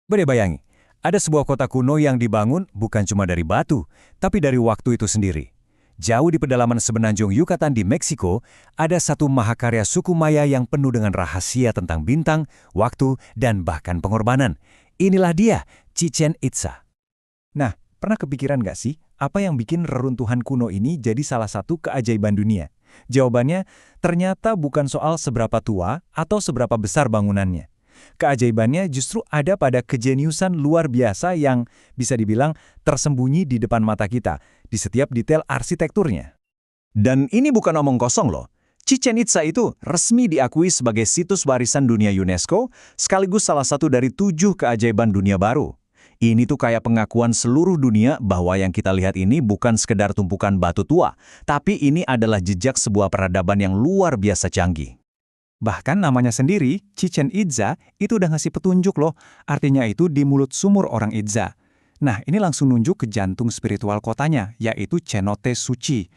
Boleh bayangi, ada sebuah kota kuno yang dibangun bukan cuma dari batu, tapi dari waktu itu sendiri. Jauh di pedalaman semenanjung Yucatan di Meksiko, ada satu mahakarya suku Maya yang penuh dengan rahasia tentang bintang, waktu, dan bahkan pengorbanan. Inilah dia, Chichen Itza. Nah, pernah kepikiran nggak sih, apa yang bikin reruntuhan kuno ini jadi salah satu keajaiban dunia? Jawabannya, ternyata bukan soal seberapa tua atau seberapa besar bangunannya. Keajaibannya justru ada pada kejeniusan luar biasa yang bisa dibilang tersembunyi di depan mata kita, di setiap detail arsitekturnya. Dan ini bukan omong kosong loh. Chichen Itza itu resmi diakui sebagai situs warisan dunia UNESCO, sekaligus salah satu dari 7 keajaiban dunia baru. Ini tuh kayak pengakuan seluruh dunia bahwa yang kita lihat ini bukan sekedar tumpukan batu tua, tapi ini adalah jejak sebuah peradaban yang luar biasa canggih. Bahkan namanya sendiri, Chichen Itza, itu udah ngasih petunjuk loh, artinya itu di mulut sumur orang Itza. Nah, ini langsung nunjuk ke jantung spiritual kotanya, yaitu Cenote Suci.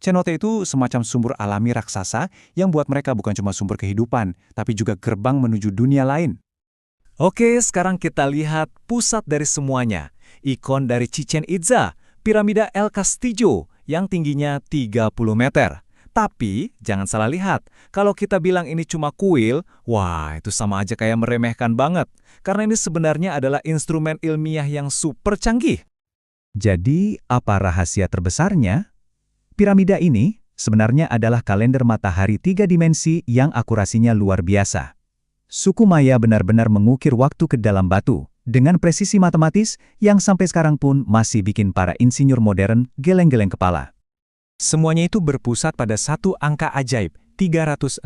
Cenote itu semacam sumber alami raksasa yang buat mereka bukan cuma sumber kehidupan, tapi juga gerbang menuju dunia lain. Oke, sekarang kita lihat pusat dari semuanya. Ikon dari Chichen Itza, piramida El Castillo, yang tingginya 30 meter. Tapi, jangan salah lihat, kalau kita bilang ini cuma kuil, wah itu sama aja kayak meremehkan banget. Karena ini sebenarnya adalah instrumen ilmiah yang super canggih. Jadi, apa rahasia terbesarnya? Piramida ini sebenarnya adalah kalender matahari 3 dimensi yang akurasinya luar biasa. Suku Maya benar-benar mengukir waktu ke dalam batu, dengan presisi matematis yang sampai sekarang pun masih bikin para insinyur modern geleng-geleng kepala. Semuanya itu berpusat pada satu angka ajaib, 365.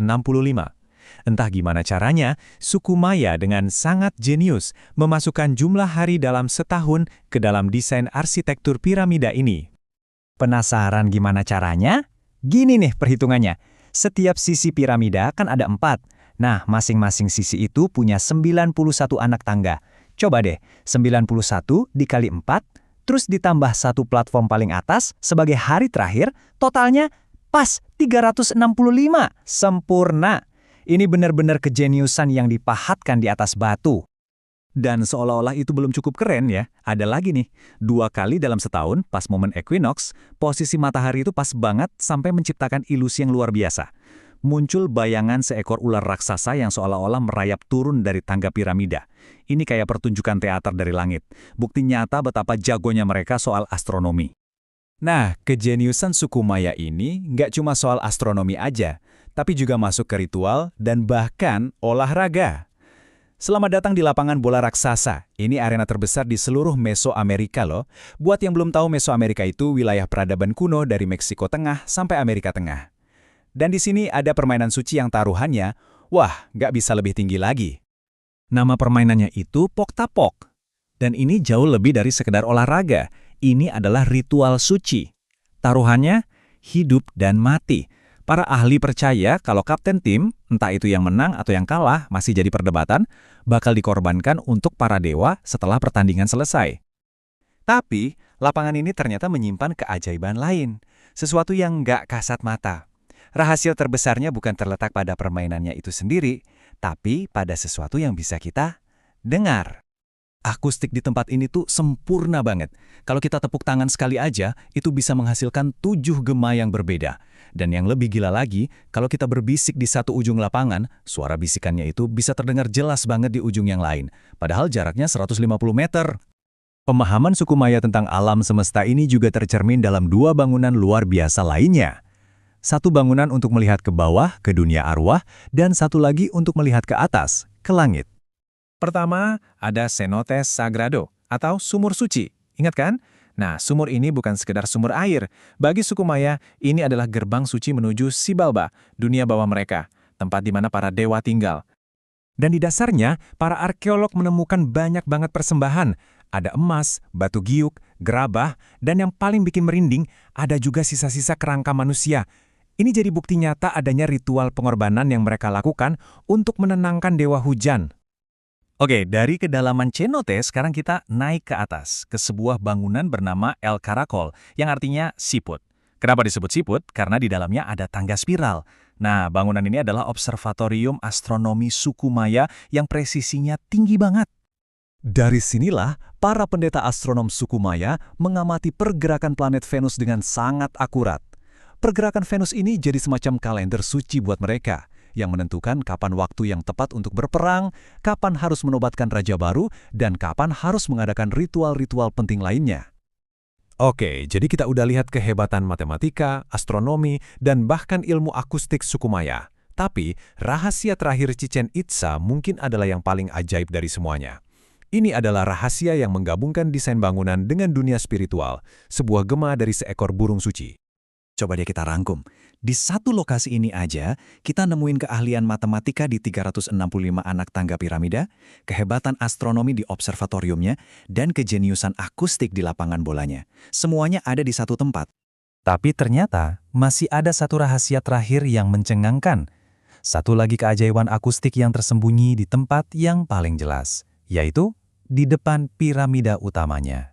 Entah gimana caranya, suku Maya dengan sangat jenius memasukkan jumlah hari dalam setahun ke dalam desain arsitektur piramida ini. Penasaran gimana caranya? Gini nih perhitungannya. Setiap sisi piramida kan ada 4. Nah, masing-masing sisi itu punya 91 anak tangga. Coba deh, 91 dikali 4, terus ditambah satu platform paling atas sebagai hari terakhir, totalnya pas 365. Sempurna. Ini benar-benar kejeniusan yang dipahatkan di atas batu. Dan seolah-olah itu belum cukup keren ya, ada lagi nih. 2 kali dalam setahun, pas momen equinox, posisi matahari itu pas banget sampai menciptakan ilusi yang luar biasa. Muncul bayangan seekor ular raksasa yang seolah-olah merayap turun dari tangga piramida. Ini kayak pertunjukan teater dari langit. Bukti nyata betapa jagonya mereka soal astronomi. Nah, kejeniusan suku Maya ini nggak cuma soal astronomi aja, tapi juga masuk ke ritual dan bahkan olahraga. Selamat datang di lapangan bola raksasa. Ini arena terbesar di seluruh Mesoamerika loh. Buat yang belum tahu, Mesoamerika itu wilayah peradaban kuno dari Meksiko Tengah sampai Amerika Tengah. Dan di sini ada permainan suci yang taruhannya, wah, nggak bisa lebih tinggi lagi. Nama permainannya itu Pok-Tapok. Dan ini jauh lebih dari sekedar olahraga. Ini adalah ritual suci. Taruhannya, hidup dan mati. Para ahli percaya kalau kapten tim, entah itu yang menang atau yang kalah, masih jadi perdebatan, bakal dikorbankan untuk para dewa setelah pertandingan selesai. Tapi, lapangan ini ternyata menyimpan keajaiban lain. Sesuatu yang nggak kasat mata. Rahasia terbesarnya bukan terletak pada permainannya itu sendiri, tapi pada sesuatu yang bisa kita dengar. Akustik di tempat ini tuh sempurna banget. Kalau kita tepuk tangan sekali aja, itu bisa menghasilkan 7 gema yang berbeda. Dan yang lebih gila lagi, kalau kita berbisik di satu ujung lapangan, suara bisikannya itu bisa terdengar jelas banget di ujung yang lain. Padahal jaraknya 150 meter. Pemahaman suku Maya tentang alam semesta ini juga tercermin dalam 2 bangunan luar biasa lainnya. Satu bangunan untuk melihat ke bawah, ke dunia arwah, dan satu lagi untuk melihat ke atas, ke langit. Pertama, ada Cenote Sagrado, atau sumur suci. Ingat kan? Nah, sumur ini bukan sekedar sumur air. Bagi suku Maya, ini adalah gerbang suci menuju Xibalba, dunia bawah mereka, tempat di mana para dewa tinggal. Dan di dasarnya, para arkeolog menemukan banyak banget persembahan. Ada emas, batu giok, gerabah, dan yang paling bikin merinding, ada juga sisa-sisa kerangka manusia. Ini jadi bukti nyata adanya ritual pengorbanan yang mereka lakukan untuk menenangkan dewa hujan. Oke, dari kedalaman Cenote, sekarang kita naik ke atas, ke sebuah bangunan bernama El Caracol, yang artinya siput. Kenapa disebut siput? Karena di dalamnya ada tangga spiral. Nah, bangunan ini adalah observatorium astronomi suku Maya yang presisinya tinggi banget. Dari sinilah, para pendeta astronom suku Maya mengamati pergerakan planet Venus dengan sangat akurat. Pergerakan Venus ini jadi semacam kalender suci buat mereka, yang menentukan kapan waktu yang tepat untuk berperang, kapan harus menobatkan raja baru, dan kapan harus mengadakan ritual-ritual penting lainnya. Oke, jadi kita udah lihat kehebatan matematika, astronomi, dan bahkan ilmu akustik suku Maya. Tapi, rahasia terakhir Chichen Itza mungkin adalah yang paling ajaib dari semuanya. Ini adalah rahasia yang menggabungkan desain bangunan dengan dunia spiritual, sebuah gema dari seekor burung suci. Coba deh kita rangkum. Di satu lokasi ini aja, kita nemuin keahlian matematika di 365 anak tangga piramida, kehebatan astronomi di observatoriumnya, dan kejeniusan akustik di lapangan bolanya. Semuanya ada di satu tempat. Tapi ternyata masih ada satu rahasia terakhir yang mencengangkan. Satu lagi keajaiban akustik yang tersembunyi di tempat yang paling jelas, yaitu di depan piramida utamanya.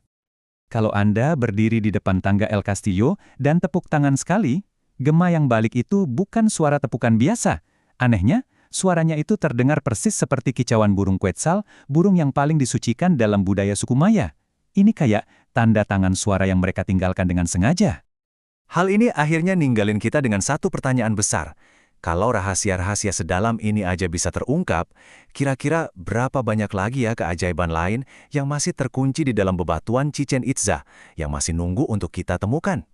Kalau Anda berdiri di depan tangga El Castillo dan tepuk tangan sekali, gema yang balik itu bukan suara tepukan biasa. Anehnya, suaranya itu terdengar persis seperti kicauan burung Quetzal, burung yang paling disucikan dalam budaya suku Maya. Ini kayak tanda tangan suara yang mereka tinggalkan dengan sengaja. Hal ini akhirnya ninggalin kita dengan satu pertanyaan besar. Kalau rahasia-rahasia sedalam ini aja bisa terungkap, kira-kira berapa banyak lagi ya keajaiban lain yang masih terkunci di dalam bebatuan Chichen Itza yang masih nunggu untuk kita temukan?